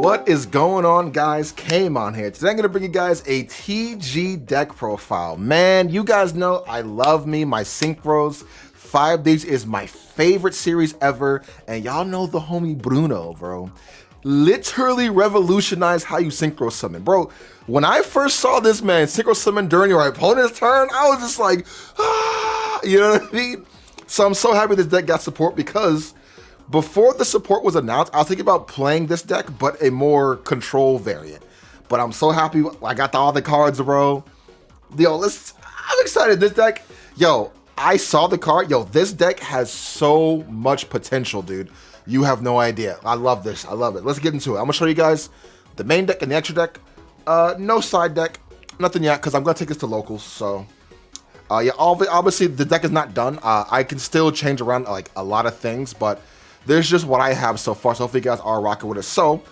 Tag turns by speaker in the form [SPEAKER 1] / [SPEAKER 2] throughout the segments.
[SPEAKER 1] What is going on, guys? Kamon here. Today I'm going to bring you guys a TG deck profile. Man, you guys know I love me my synchros. 5Ds is my favorite series ever, and y'all know the homie Bruno, bro. Literally revolutionized how you synchro summon. Bro, when I first saw this man synchro summon during your opponent's turn, I was just like, ah, you know what I mean? So I'm so happy this deck got support because before the support was announced, I was thinking about playing this deck, but a more control variant. But I'm so happy I got all the cards, bro. Yo, I'm excited. This deck, yo, I saw the card. Yo, this deck has so much potential, dude. You have no idea. I love this. I love it. Let's get into it. I'm gonna show you guys the main deck and the extra deck. No side deck, nothing yet, because I'm gonna take this to locals. So, yeah, obviously the deck is not done. I can still change around like a lot of things, but there's just what I have so far. So hopefully you guys are rocking with us. So,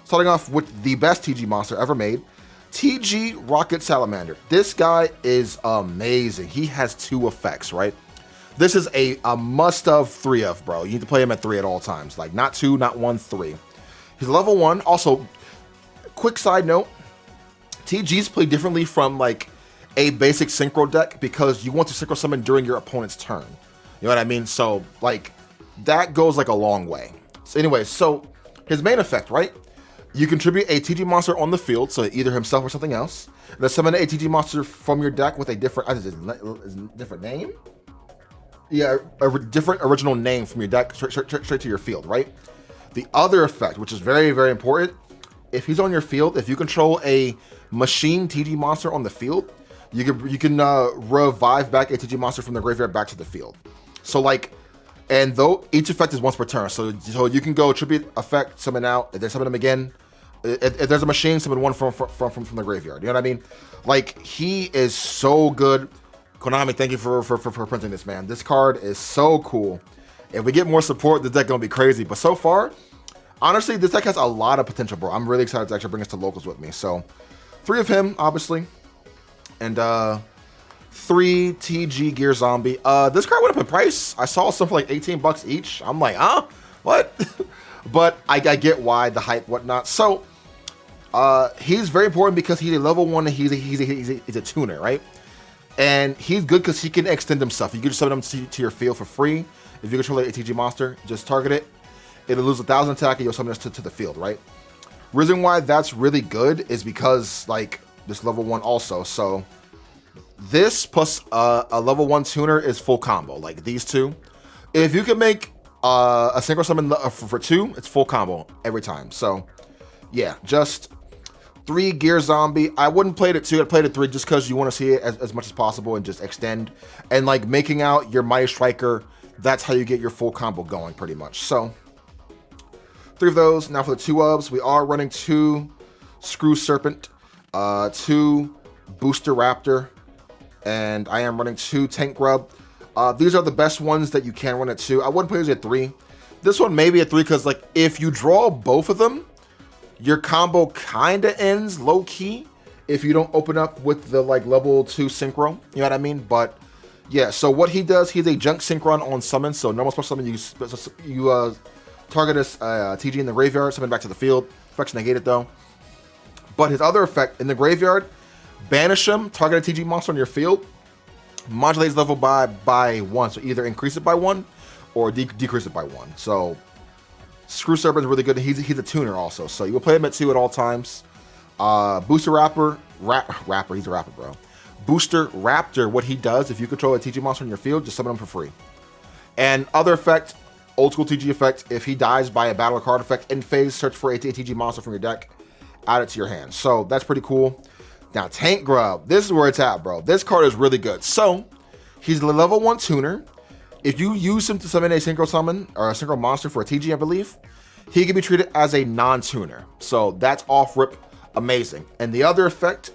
[SPEAKER 1] starting off with the best TG monster ever made, TG Rocket Salamander. This guy is amazing. He has 2 effects, right? This is a must-of 3 of, bro. You need to play him at 3 at all times. Like, not 2, not 1, 3. He's level 1. Also, quick side note, TGs play differently from, like, a basic synchro deck because you want to synchro summon during your opponent's turn. You know what I mean? So, like, that goes, like, a long way. So, anyway, so his main effect, right? You contribute a TG monster on the field, so either himself or something else. Then summon a TG monster from your deck with a different name? Yeah, a different original name from your deck straight to your field, right? The other effect, which is very, very important, if he's on your field, if you control a machine TG monster on the field, you can revive back a TG monster from the graveyard back to the field. So like, and though each effect is once per turn, so you can go tribute effect, summon out, and then summon him again. If there's a machine, summon one from the graveyard. You know what I mean? Like, he is so good. Konami, thank you for printing this, man. This card is so cool. If we get more support, this deck gonna be crazy. But so far, honestly, this deck has a lot of potential, bro. I'm really excited to actually bring this to locals with me. So, 3 of him, obviously, and 3 TG Gear Zombie. This card went up in price. I saw some for like 18 bucks each. I'm like, huh? What? But I get why, the hype, whatnot. So, he's very important because he's a level 1 and he's a tuner, right? And he's good because he can extend himself. You can just summon him to your field for free. If you control a TG monster, just target it. It'll lose 1,000 attack and you'll summon this to the field, right? Reason why that's really good is because, like, this level 1 also. So, this plus a level 1 tuner is full combo. Like, these two. If you can make a synchro summon for 2, it's full combo every time. So, yeah, just 3 Gear Zombie. I wouldn't play it at 2. I'd play it at 3 just because you want to see it as much as possible and just extend. And like making out your Mighty Striker, that's how you get your full combo going pretty much. So 3 of those. Now for the 2 ubs, we are running 2 Screw Serpent, 2 Booster Raptor, and I am running 2 Tank Grub. These are the best ones that you can run at 2. I wouldn't play these at 3. This one maybe at 3 because like if you draw both of them, your combo kind of ends low-key if you don't open up with the like level 2 synchro. You know what I mean? But yeah, so what he does, he's a junk synchron on summon. So normal special summon, you target this TG in the graveyard, summon back to the field. Effects negated though. But his other effect in the graveyard, banish him, target a TG monster on your field, modulates level by 1. So either increase it by 1 or decrease it by 1. So Screw Serpent is really good. He's a tuner also, so you will play him at 2 at all times. Booster Raptor, he's a rapper, bro. Booster Raptor, what he does, if you control a TG monster in your field, just summon him for free. And other effect, old school TG effect, if he dies by a battle or card effect in phase, search for a TG monster from your deck, add it to your hand. So that's pretty cool. Now Tank Grub, this is where it's at, bro. This card is really good. So he's a level 1 tuner. If you use him to summon a synchro summon or a synchro monster for a TG, I believe, he can be treated as a non-tuner. So that's off rip amazing. And the other effect,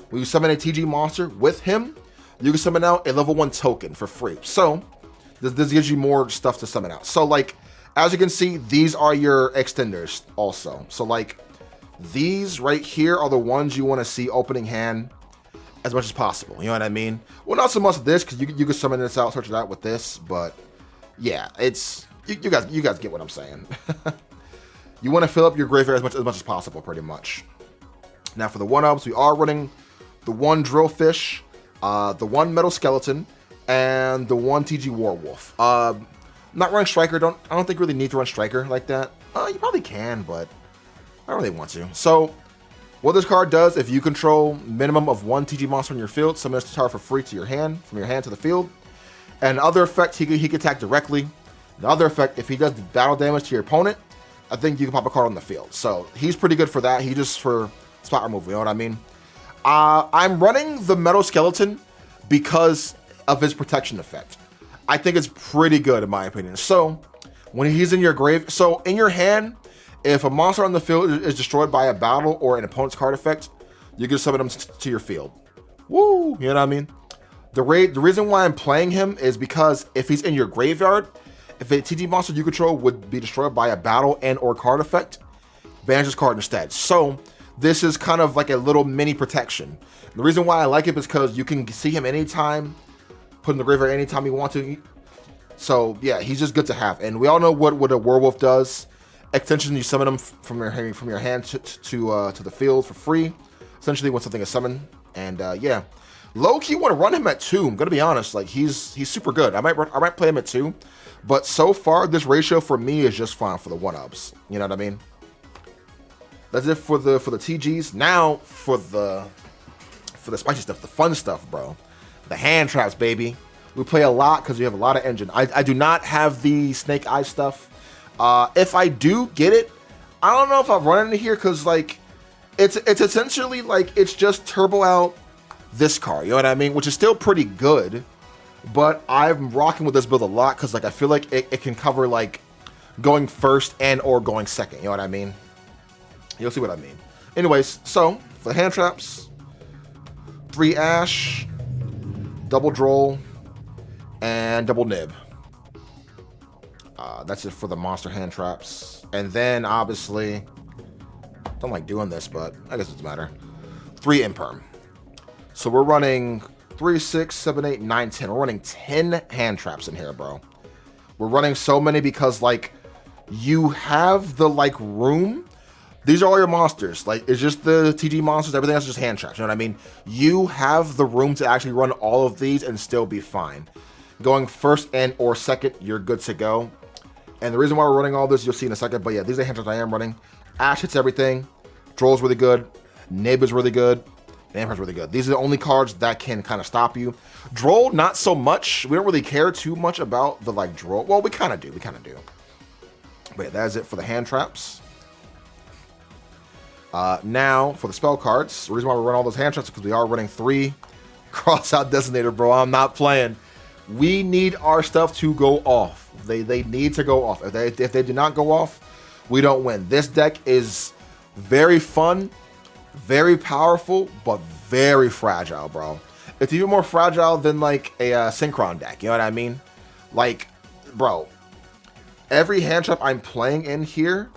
[SPEAKER 1] when you summon a TG monster with him, you can summon out a level 1 token for free. So this gives you more stuff to summon out. So like, as you can see, these are your extenders also. So like, these right here are the ones you want to see opening hand as much as possible. You know what I mean? Well, not so much this, because you can summon this out, search it out with this, but yeah, it's you guys get what I'm saying. You want to fill up your graveyard as much as possible, pretty much. Now for the 1-ups, we are running the 1 Drillfish, the 1 Metal Skeleton, and the 1 TG Warwolf. Not running Striker. I don't think you really need to run Striker like that. You probably can, but I don't really want to. So what this card does, if you control minimum of 1 TG monster in your field, summon this card for free to your hand, from your hand to the field. And other effect, he can attack directly. The other effect, if he does battle damage to your opponent, I think you can pop a card on the field. So he's pretty good for that. He just for spot removal, you know what I mean? I'm running the Metal Skeleton because of his protection effect. I think it's pretty good in my opinion. So when he's in your grave, so in your hand, if a monster on the field is destroyed by a battle or an opponent's card effect, you can summon him to your field. Woo! You know what I mean? The reason why I'm playing him is because if he's in your graveyard, if a TG monster you control would be destroyed by a battle and or card effect, banish this card instead. So this is kind of like a little mini protection. The reason why I like it is because you can see him anytime, put in the graveyard anytime you want to. So yeah, he's just good to have. And we all know what a Werewolf does. Extension, you summon him from your hand to the field for free. Essentially, when something is summoned, and yeah, low key want to run him at 2. I'm gonna be honest, like he's super good. I might play him at 2, but so far this ratio for me is just fine for the 1-ups. You know what I mean? That's it for the TGs. Now for the spicy stuff, the fun stuff, bro. The hand traps, baby. We play a lot because we have a lot of engine. I do not have the Snake Eye stuff. If I do get it, I don't know if I've run into here because like it's essentially like it's just turbo out this card, you know what I mean? Which is still pretty good, but I'm rocking with this build a lot because like I feel like it can cover like going first and or going second, you know what I mean? You'll see what I mean. Anyways, so for the hand traps, 3 Ash, double Droll, and double Nib. That's it for the monster hand traps. And then obviously, don't like doing this, but I guess it doesn't matter. 3 Imperm. So we're running 3, 6, 7, 8, 9, 10. We're running 10 hand traps in here, bro. We're running so many because like you have the like room. These are all your monsters. Like it's just the TG monsters. Everything else is just hand traps. You know what I mean? You have the room to actually run all of these and still be fine. Going first and or second, you're good to go. And the reason why we're running all this, you'll see in a second. But yeah, these are the hand traps I am running. Ash hits everything. Droll's really good. Nib is really good. And Emperor's really good. These are the only cards that can kind of stop you. Droll, not so much. We don't really care too much about the like Droll. Well, we kind of do. We kind of do. But yeah, that is it for the hand traps. Now, for the spell cards, the reason why we run all those hand traps is because we are running 3 Crossout Designator, bro. I'm not playing. We need our stuff to go off. They need to go off. If they do not go off, we don't win. This deck is very fun, very powerful, but very fragile, bro. It's even more fragile than like a Synchron deck. You know what I mean? Like, bro, every hand trap I'm playing in here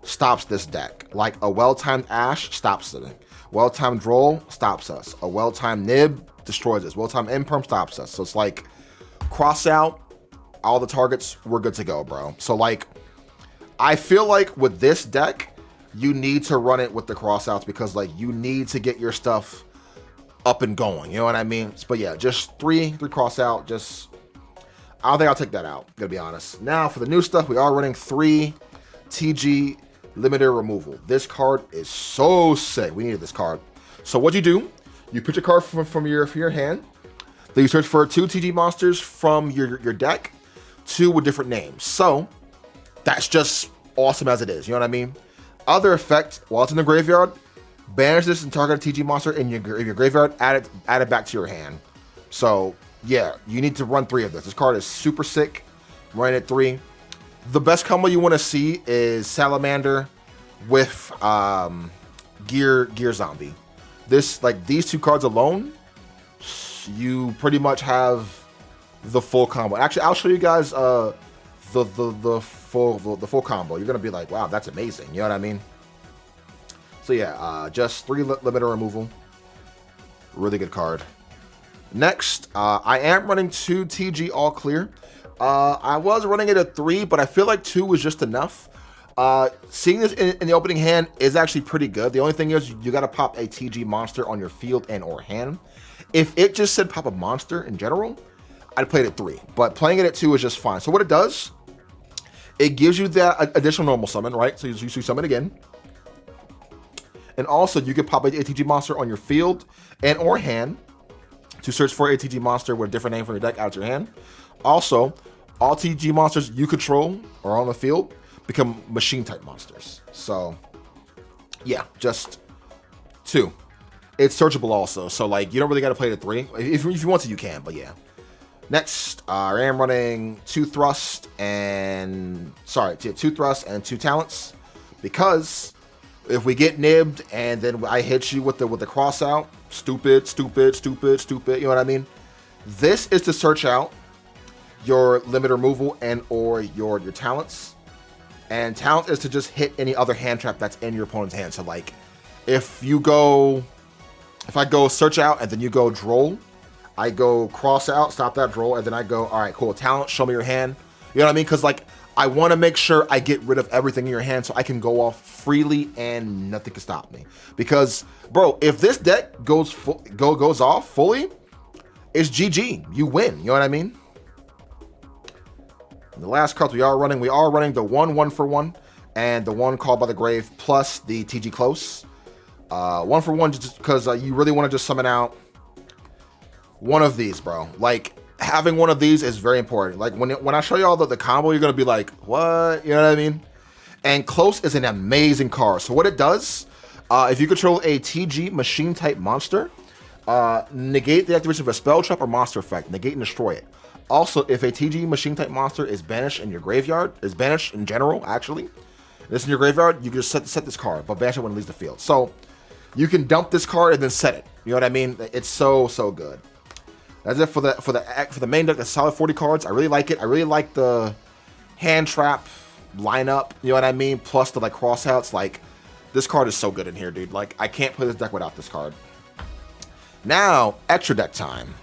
[SPEAKER 1] stops this deck. Like a well-timed Ash stops it. Well-timed Droll stops us. A well-timed Nib destroys us. Well-timed Imperm stops us. So it's like cross out all the targets, we're good to go, bro. So like I feel like with this deck, you need to run it with the crossouts because like you need to get your stuff up and going. You know what I mean? But yeah, just three cross out. Just I don't think I'll take that out, gonna be honest. Now for the new stuff, we are running 3 TG limiter removal. This card is so sick. We needed this card. So what you do, you put your card from your hand. Then you search for 2 TG monsters from your deck, 2 with different names. So that's just awesome as it is. You know what I mean? Other effect, while it's in the graveyard, banish this and target a TG monster in your graveyard, add it back to your hand. So yeah, you need to run 3 of this. This card is super sick. Run it 3. The best combo you want to see is Salamander with Gear Zombie. This, like, these 2 cards alone, you pretty much have the full combo. Actually, I'll show you guys the full combo. You're gonna be like, wow, that's amazing. You know what I mean? So yeah, just 3 limiter removal. Really good card. Next, I am running 2 TG all clear. I was running it at 3, but I feel like 2 was just enough. Seeing this in the opening hand is actually pretty good. The only thing is you got to pop a TG monster on your field and or hand. If it just said pop a monster in general, I'd play it at 3. But playing it at 2 is just fine. So what it does, it gives you that additional normal summon, right? So you summon again. And also you can pop a TG monster on your field and or hand to search for a TG monster with a different name from your deck out of your hand. Also, all TG monsters you control or on the field become machine type monsters. So yeah, just 2. It's searchable also, so like you don't really got to play it at 3. If you want to, you can, but yeah. Next, I am running 2 thrust and 2 talents, because if we get nibbed and then I hit you with the cross out, stupid, you know what I mean? This is to search out your limit removal and or your talents. And talent is to just hit any other hand trap that's in your opponent's hand. So like if I go search out and then you go droll, I go cross out, stop that droll, and then I go, all right, cool, talent, show me your hand. You know what I mean? Because like I want to make sure I get rid of everything in your hand so I can go off freely and nothing can stop me. Because bro, if this deck goes off fully, it's GG. You win. You know what I mean? And the last cards we are running the 1/1-for-1 and the 1 Called by the Grave plus the TG Close. 1-for-1 just because you really want to just summon out one of these, bro. Like having one of these is very important. Like when I show you all the combo, you're gonna be like, what? You know what I mean? And Close is an amazing card. So what it does, if you control a TG machine type monster, negate the activation of a spell trap or monster effect, negate and destroy it. Also, if a TG machine type monster is banished in your graveyard, is banished in general, actually, this in your graveyard, you can just set this card, but banish it when it leaves the field. So you can dump this card and then set it. You know what I mean? It's so good. That's it for the main deck. That's solid 40 cards. I really like it. I really like the hand trap lineup. You know what I mean? Plus the like crossouts. Like this card is so good in here, dude. Like I can't play this deck without this card. Now extra deck time.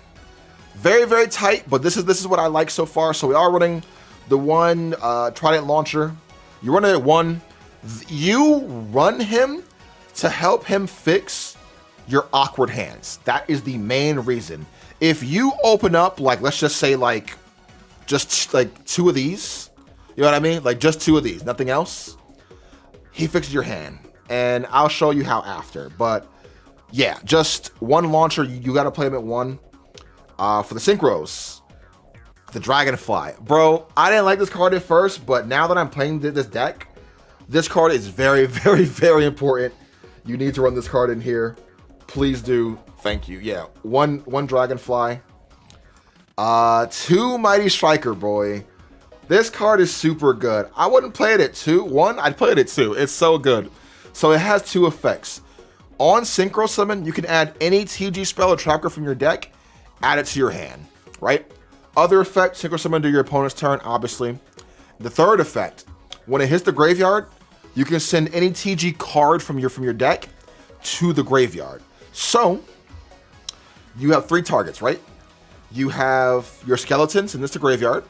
[SPEAKER 1] Very tight, but this is what I like so far. So we are running the 1 Trident Launcher. You run it at 1. You run him to help him fix your awkward hands. That is the main reason. If you open up, like, let's just say, like, just, like, 2 of these, you know what I mean? Like, just 2 of these, nothing else, he fixes your hand. And I'll show you how after. But, yeah, just 1 launcher, you got to play him at 1. For the Synchros, the Dragonfly. Bro, I didn't like this card at first, but now that I'm playing this deck, this card is very important. You need to run this card in here. Please do. Thank you. Yeah, one Dragonfly. 2 Mighty Striker, boy. This card is super good. I wouldn't play it at 2. 1, I'd play it at 2. It's so good. So it has 2 effects. On Synchro Summon, you can add any TG spell or trap card from your deck, add it to your hand, right? Other effect, Synchro Summon to your opponent's turn, obviously. The third effect, when it hits the graveyard, you can send any TG card from your deck to the graveyard. So you have 3 targets, right? You have your skeletons, and this to graveyard.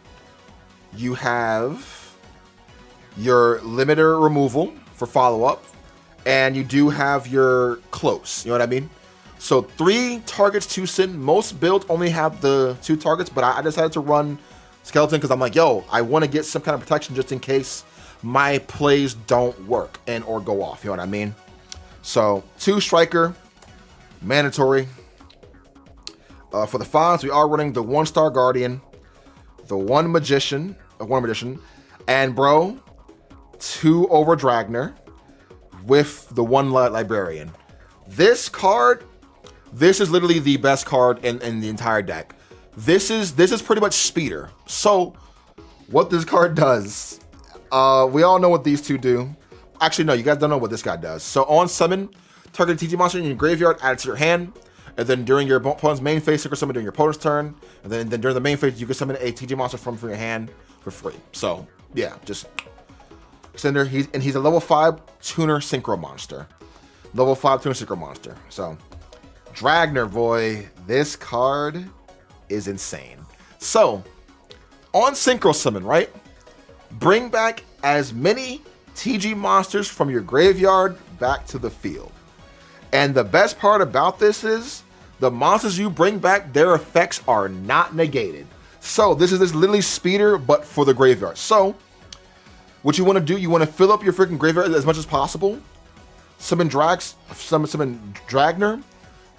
[SPEAKER 1] You have your limiter removal for follow-up, and you do have your close. You know what I mean? So 3 targets to send. Most builds only have the 2 targets, but I decided to run skeleton because I'm like, yo, I want to get some kind of protection just in case my plays don't work and or go off. You know what I mean? So 2 striker, mandatory. For the 5s, we are running the 1 Star Guardian, the 1 Magician, and bro, 2 Over Dragner with the 1 Librarian. This card, this is literally the best card in the entire deck. This is pretty much speeder. So what this card does, we all know what these 2 do. Actually, no, you guys don't know what this guy does. So on summon, target a TG monster in your graveyard, add it to your hand. And then during your opponent's main phase, you can summon during your opponent's turn. And then during the main phase, you can summon a TG monster from your hand for free. So yeah, just send her. He's a level 5 tuner synchro monster. Level 5 tuner synchro monster. So Dragner, boy, this card is insane. So on synchro summon, right? Bring back as many TG monsters from your graveyard back to the field. And the best part about this is the monsters you bring back, their effects are not negated. So this is literally speeder, but for the graveyard. So what you want to do, you want to fill up your freaking graveyard as much as possible. Summon Dragner,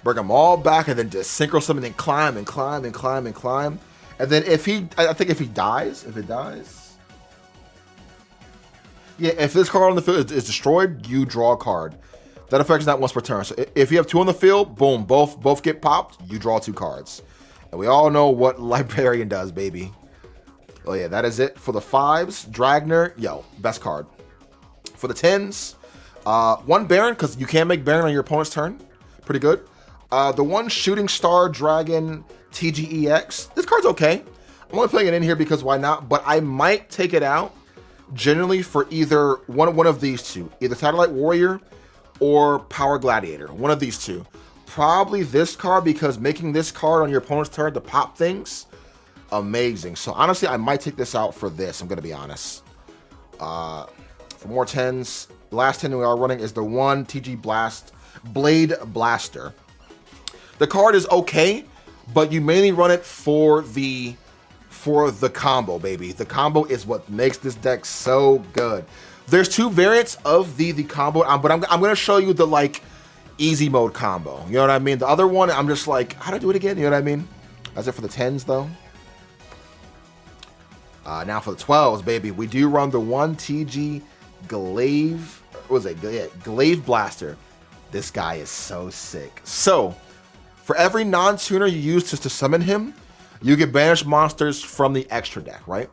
[SPEAKER 1] bring them all back, and then just synchro summon and climb and climb and climb and climb. And then if it dies, yeah, if this card on the field is destroyed, you draw a card. That effect is not once per turn. So if you have 2 on the field, boom, both get popped, you draw 2 cards. And we all know what Librarian does, baby. Oh yeah, that is it for the 5s. Dragner, yo, best card. For the 10s, 1 Baron, because you can make Baron on your opponent's turn. Pretty good. The 1 Shooting Star Dragon TGEX. This card's okay. I'm only playing it in here because why not? But I might take it out generally for either one of these two. Either Satellite Warrior or Power Gladiator. One of these two. Probably this card, because making this card on your opponent's turn to pop things, amazing. So honestly, I might take this out for this. I'm going to be honest. For more 10s, the last 10 we are running is the 1 TG Blade Blaster. The card is okay, but you mainly run it for the combo, baby. The combo is what makes this deck so good. There's 2 variants of the combo, but I'm going to show you the like easy mode combo. You know what I mean? The other one, I'm just like, how do I do it again? You know what I mean? That's it for the 10s, though. Now for the 12s, baby, we do run the 1 TG Glaive. What was it? Yeah, Glaive Blaster. This guy is so sick. So, for every non-tuner you use to summon him, you get banished monsters from the extra deck, right?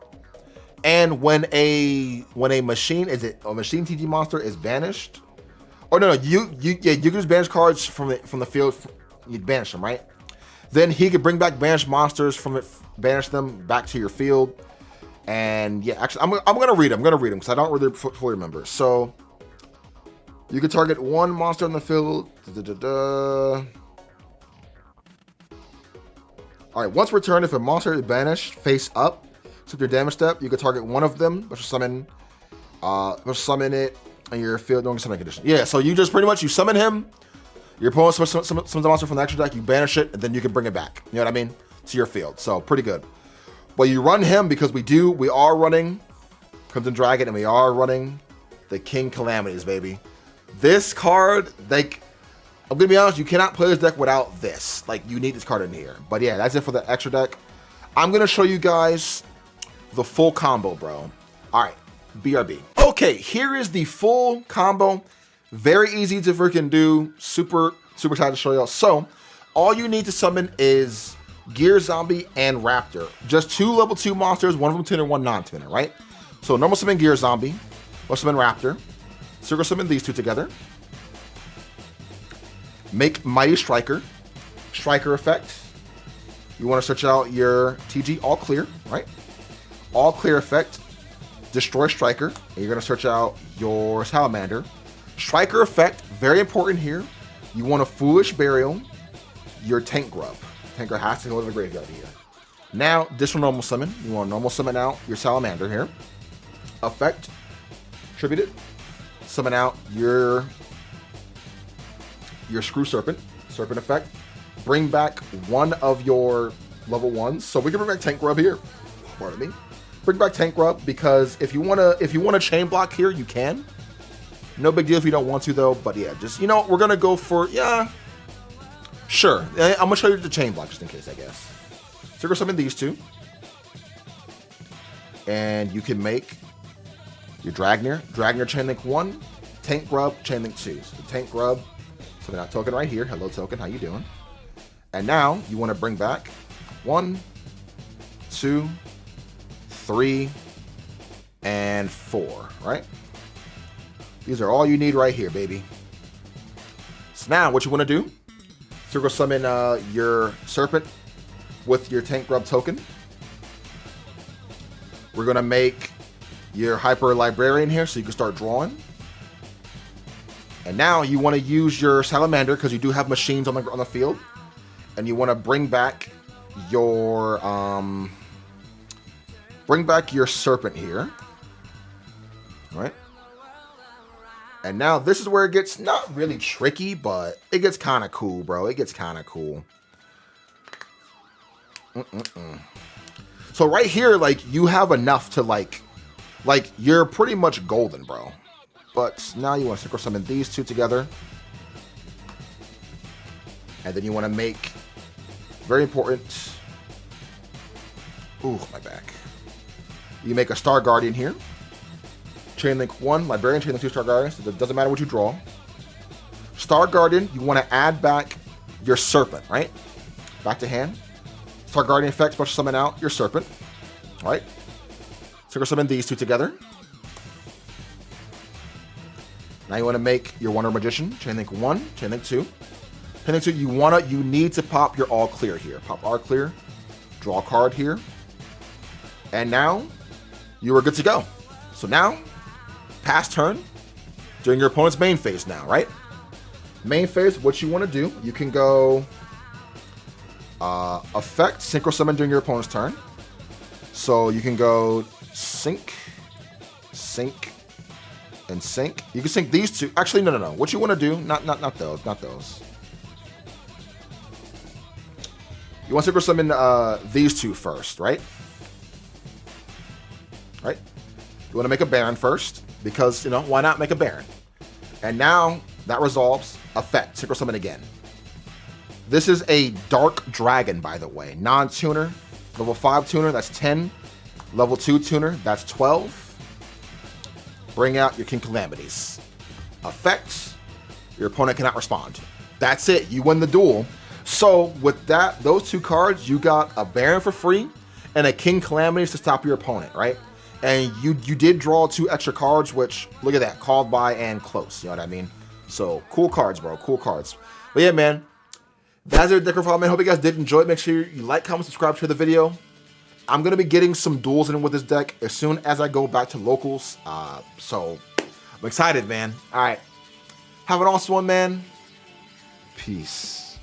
[SPEAKER 1] And when a machine TG monster is banished, oh no, you can just banish cards from the field. You banish them, right? Then he could bring back banished monsters banish them back to your field. And yeah, actually, I'm gonna read them. Because I don't really fully remember. So you can target 1 monster on the field. All right, once per turn, if a monster is banished face up, except your damage step, you can target 1 of them, which summon it in your field during summon condition. Yeah, so you just pretty much you summon him, your opponent summons the monster from the extra deck, you banish it, and then you can bring it back. You know what I mean? To your field. So pretty good. But you run him because we are running Crimson Dragon, and we are running the King Calamities, baby. This card, like, I'm gonna be honest, you cannot play this deck without this. Like, you need this card in here. But yeah, that's it for the extra deck. I'm gonna show you guys the full combo, bro. All right, BRB. Okay, here is the full combo. Very easy to freaking do. Super excited to show y'all. So, all you need to summon is Gear Zombie and Raptor. Just 2 level 2 monsters, one of them tuner, one non-tuner, right? So normal summon Gear Zombie, or summon Raptor. Circle summon these 2 together. Make Mighty Striker. Striker effect. You want to search out your TG all clear, right? All clear effect. Destroy Striker. And you're going to search out your Salamander. Striker effect, very important here. You want a Foolish Burial, your Tank Grub. Tank Grub has to go to the graveyard here. Now, this will normal summon. You want to normal summon out your Salamander here. Effect, tribute it. Summon out your Screw Serpent. Serpent effect. Bring back 1 of your level 1s. So we can bring back Tank Grub here. Pardon me. Bring back Tank Grub because if you wanna chain block here, you can. No big deal if you don't want to though. But yeah, just we're gonna go for sure. I'm gonna show you the chain block just in case, I guess. So we're gonna summon these 2, and you can make your Dragner chain link 1, Tank Grub chain link 2. So the Tank Grub, summon out token right here. Hello token, how you doing? And now you want to bring back 1, 2, 3, and 4, right? These are all you need right here, baby. So now what you want to do, so we're going to summon your Serpent with your Tank Grub token. We're going to make your Hyper Librarian here so you can start drawing. And now you want to use your Salamander because you do have machines on the field. And you want to bring back your Serpent here. All right? And now this is where it gets not really tricky, but it gets kind of cool, bro. It gets kind of cool. So right here, like, you have enough to, like, you're pretty much golden, bro. But now you want to synchro summon these two together. And then you want to make, very important, ooh, my back. You make a Star Guardian here. Chain Link 1, Librarian, Chain Link 2, Star Guardian. So it doesn't matter what you draw. Star Guardian, you want to add back your Serpent, right? Back to hand. Star Guardian effect, special summon out your Serpent. All right. Synchro summon these two together. Now you want to make your Wonder Magician. Chain Link 1, Chain Link 2. Chain Link 2, you need to pop your All Clear here. Pop All Clear. Draw a card here. And now you are good to go. So now, pass turn, during your opponent's main phase now, right? Main phase, what you want to do, you can go effect, synchro summon during your opponent's turn. So you can go sync, sync, and sync. You can sync these two. Actually, no. What you want to do, not those. You want to synchro summon these two first, right? Right? You want to make a Baron first, because, you know, why not make a Baron? And now that resolves, effect, synchro summon again. This is a Dark Dragon, by the way. Non-tuner, level 5 tuner, that's 10. Level 2 tuner, that's 12. Bring out your King Calamities. Effect, your opponent cannot respond. That's it, you win the duel. So with that, those two cards, you got a Baron for free and a King Calamities to stop your opponent, right? And you did draw 2 extra cards, which, look at that, called by and close, you know what I mean? So, cool cards, bro, cool cards. But yeah, man, that's it, deck profile, man. Hope you guys did enjoy it. Make sure you like, comment, subscribe, share the video. I'm going to be getting some duels in with this deck as soon as I go back to locals. So, I'm excited, man. All right. Have an awesome one, man. Peace.